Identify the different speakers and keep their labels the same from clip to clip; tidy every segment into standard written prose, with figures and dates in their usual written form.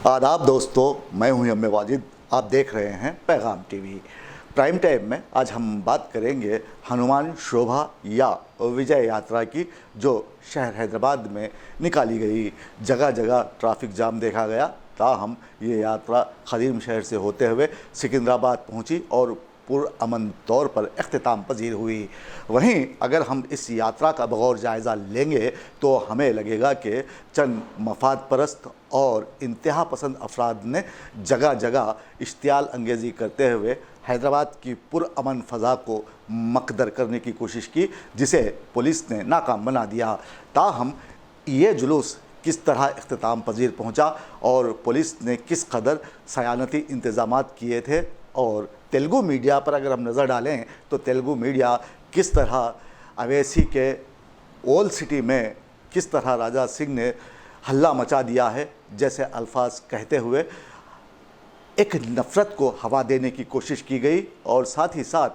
Speaker 1: आदाब दोस्तों, मैं हूं एम वाजिद। आप देख रहे हैं पैगाम टीवी। प्राइम टाइम में आज हम बात करेंगे हनुमान शोभा या विजय यात्रा की, जो शहर हैदराबाद में निकाली गई। जगह जगह ट्रैफिक जाम देखा गया, ताहम ये यात्रा खदीम शहर से होते हुए सिकंदराबाद पहुंची और पुरअमन तौर पर इख्तिताम पजीर हुई। वहीं अगर हम इस यात्रा का बगौर जायज़ा लेंगे तो हमें लगेगा कि चंद मफाद परस्त और इंतहा पसंद अफराद ने जगह जगह इश्तियाल अंगेज़ी करते हुए हैदराबाद की पुरअमन फ़ज़ा को मकदर करने की कोशिश की, जिसे पुलिस ने नाकाम बना दिया। ताहम ये जुलूस किस तरह इख्तिताम पजीर पहुँचा और पुलिस ने किस कदर सयानती इंतज़ामात किए थे, और तेलुगु मीडिया पर अगर हम नज़र डालें तो तेलुगु मीडिया किस तरह अवेसी के ओल्ड सिटी में किस तरह राजा सिंह ने हल्ला मचा दिया है जैसे अल्फाज कहते हुए एक नफ़रत को हवा देने की कोशिश की गई। और साथ ही साथ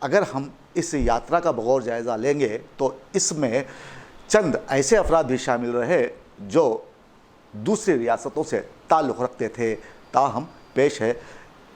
Speaker 1: अगर हम इस यात्रा का बगौर जायज़ा लेंगे तो इसमें चंद ऐसे अफराद भी शामिल रहे जो दूसरी रियासतों से ताल्लुक़ रखते थे। ताहम पेश है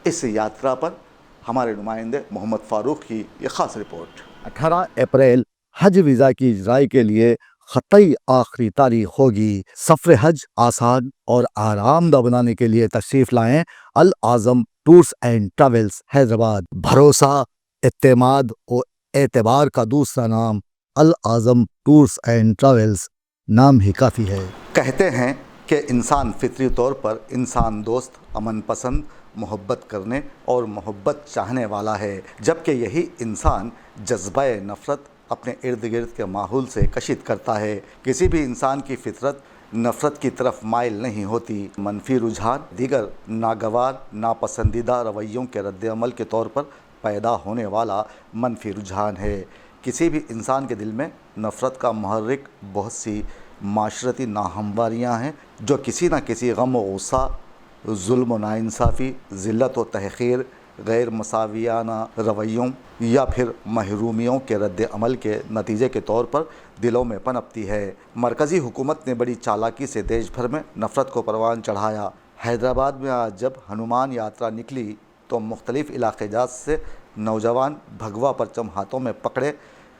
Speaker 1: इस यात्रा पर हमारे नुमाइंदे मोहम्मद फ़ारूक की ये ख़ास रिपोर्ट।
Speaker 2: 18 अप्रैल हज वीज़ा की इजराई के लिए ख़तई आखिरी तारीख होगी। सफ़र हज आसान और आरामदा बनाने के लिए तशरीफ़ लाएं अल आज़म टूर्स एंड ट्रैवल्स हैदराबाद। भरोसा, इत्तेमाद और एतबार का दूसरा नाम अल आज़म टूर्स एंड ट्रैवल्स नाम ही काफ़ी है।
Speaker 1: कहते हैं कि इंसान फितरी तौर पर इंसान दोस्त, अमन पसंद, मोहब्बत करने और मोहब्बत चाहने वाला है, जबकि यही इंसान जज्बा नफ़रत अपने इर्द गिर्द के माहौल से कशिद करता है। किसी भी इंसान की फितरत नफ़रत की तरफ माइल नहीं होती। मनफी रुझान दीगर नागवार नापसंदीदा रवैयों के रद्द-ए-अमल के तौर पर पैदा होने वाला मनफी रुझान है। किसी भी इंसान के दिल में नफ़रत का मुहर्रिक बहुत सी माशरती नाहमवारियाँ हैं जो किसी न किसी गम व गुस्सा, जुल्म व नाइंसाफ़ी, ज़िल्लत व तहक़ीर, गैर मसावियाना रवैयों या फिर महरूमियों के रद्द-ए-अमल के नतीजे के तौर पर दिलों में पनपती है। मरकज़ी हुकूमत ने बड़ी चालाकी से देश भर में नफ़रत को परवान चढ़ाया। हैदराबाद में आज जब हनुमान यात्रा निकली तो मुख्तलिफ़ इलाक़े जात से नौजवान भगवा परचम हाथों में पकड़े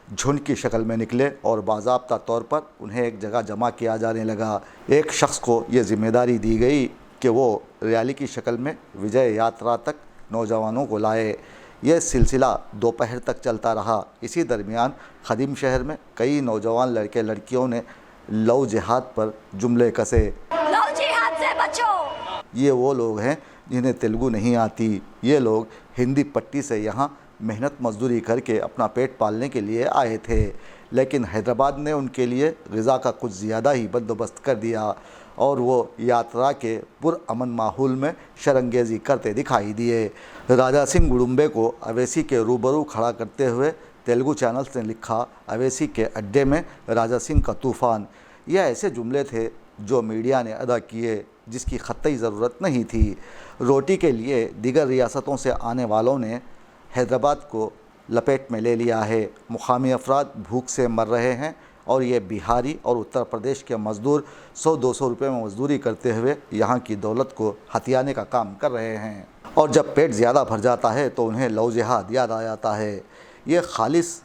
Speaker 1: झुंड की शक्ल में निकले और बाज़ाब्ता तौर पर उन्हें एक जगह जमा किया जाने लगा। एक शख्स को ये ज़िम्मेदारी दी गई कि वो रैली की शक्ल में विजय यात्रा तक नौजवानों को लाए। यह सिलसिला दोपहर तक चलता रहा। इसी दरमियान खदीम शहर में कई नौजवान लड़के लड़कियों ने लव जिहाद पर जुमले कसे।
Speaker 3: लव जिहाद से बचो।
Speaker 1: ये वो लोग हैं जिन्हें तेलुगु नहीं आती। ये लोग हिंदी पट्टी से यहाँ मेहनत मजदूरी करके अपना पेट पालने के लिए आए थे, लेकिन हैदराबाद ने उनके लिए ग़िज़ा का कुछ ज़्यादा ही बंदोबस्त कर दिया और वो यात्रा के पुरअमन माहौल में शरंगेज़ी करते दिखाई दिए। राजा सिंह गुडुम्बे को अवेसी के रूबरू खड़ा करते हुए तेलुगु चैनल्स ने लिखा, अवेसी के अड्डे में राजा सिंह का तूफ़ान। यह ऐसे जुमले थे जो मीडिया ने अदा किए जिसकी ख़त्ई ज़रूरत नहीं थी। रोटी के लिए दीगर रियासतों से आने वालों ने हैदराबाद को लपेट में ले लिया है। मुकामी अफराद भूख से मर रहे हैं और ये बिहारी और उत्तर प्रदेश के मज़दूर 100-200 रुपये में मजदूरी करते हुए यहाँ की दौलत को हथियाने का काम कर रहे हैं। और जब पेट ज़्यादा भर जाता है तो उन्हें लव जिहाद याद आ जाता है। ये खालिस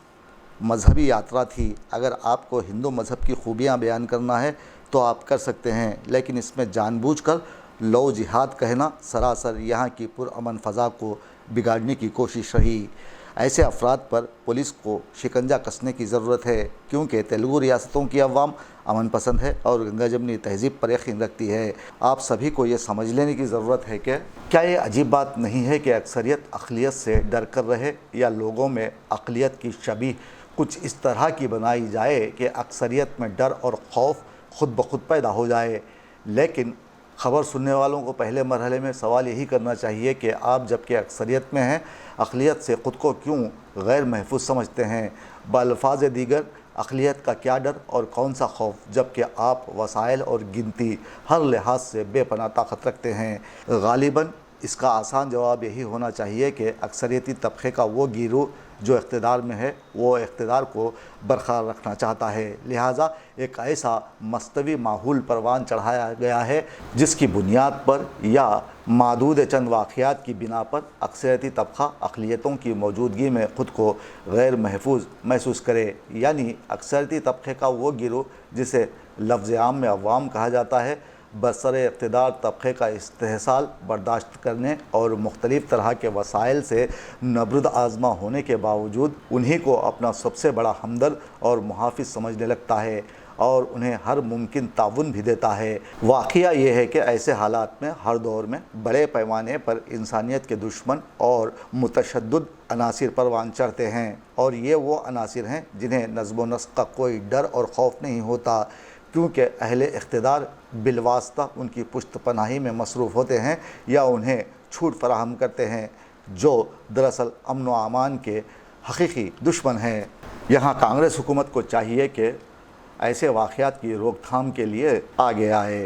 Speaker 1: मजहबी यात्रा थी। अगर आपको हिंदू मज़हब की खूबियाँ बयान करना है तो आप कर सकते हैं, लेकिन इसमें जानबूझकर लव जिहाद कहना सरासर यहाँ की पुरअमन फ़ज़ा को बिगाड़ने की कोशिश रही। ऐसे अफराद पर पुलिस को शिकंजा कसने की ज़रूरत है, क्योंकि तेलुगु रियासतों की अवाम अमन पसंद है और गंगा जमनी तहज़ीब पर यकीन रखती है। आप सभी को ये समझ लेने की ज़रूरत है कि क्या ये अजीब बात नहीं है कि अक्सरियत अक़लियत से डर कर रहे, या लोगों में अक़लियत की शबीह कुछ इस तरह की बनाई जाए कि अक्सरियत में डर और खौफ खुद ब खुद पैदा हो जाए। लेकिन ख़बर सुनने वालों को पहले मरहले में सवाल यही करना चाहिए कि आप जबकि अक्सरियत में हैं, अक़लियत से ख़ुद को क्यों गैर महफूज समझते हैं। बाल्फाज़ दीगर अक़लियत का क्या डर और कौन सा खौफ, जबकि आप वसाइल और गिनती हर लिहाज से बेपनाह ताकत रखते हैं। गालिबन इसका आसान जवाब यही होना चाहिए कि अक्सरियती तबके का वो गिरोह جو اقتدار میں ہے وہ اقتدار کو برقرار رکھنا چاہتا ہے، لہٰذا ایک ایسا مستوی ماحول پروان چڑھایا گیا ہے جس کی بنیاد پر یا معدود چند واقعات کی بنا پر اکثریتی طبقہ اقلیتوں کی موجودگی میں خود کو غیر محفوظ محسوس کرے، یعنی اکثریتی طبقے کا وہ گروہ جسے لفظ عام میں عوام کہا جاتا ہے، برسر اقتدار طبقے کا استحصال برداشت کرنے اور مختلف طرح کے وسائل سے نبرد آزما ہونے کے باوجود انہی کو اپنا سب سے بڑا ہمدرد اور محافظ سمجھنے لگتا ہے اور انہیں ہر ممکن تعاون بھی دیتا ہے۔ واقعہ یہ ہے کہ ایسے حالات میں ہر دور میں بڑے پیمانے پر انسانیت کے دشمن اور متشدد عناصر پروان چڑھتے ہیں، اور یہ وہ عناصر ہیں جنہیں نظم و نسق کا کوئی ڈر اور خوف نہیں ہوتا، کیونکہ اہل اقتدار بالواسطہ ان کی پشت پناہی میں مصروف ہوتے ہیں یا انہیں چھوٹ فراہم کرتے ہیں، جو دراصل امن و امان کے حقیقی دشمن ہیں۔ یہاں کانگریس حکومت کو چاہیے کہ ایسے واقعات کی روک تھام کے لیے آگے آئے۔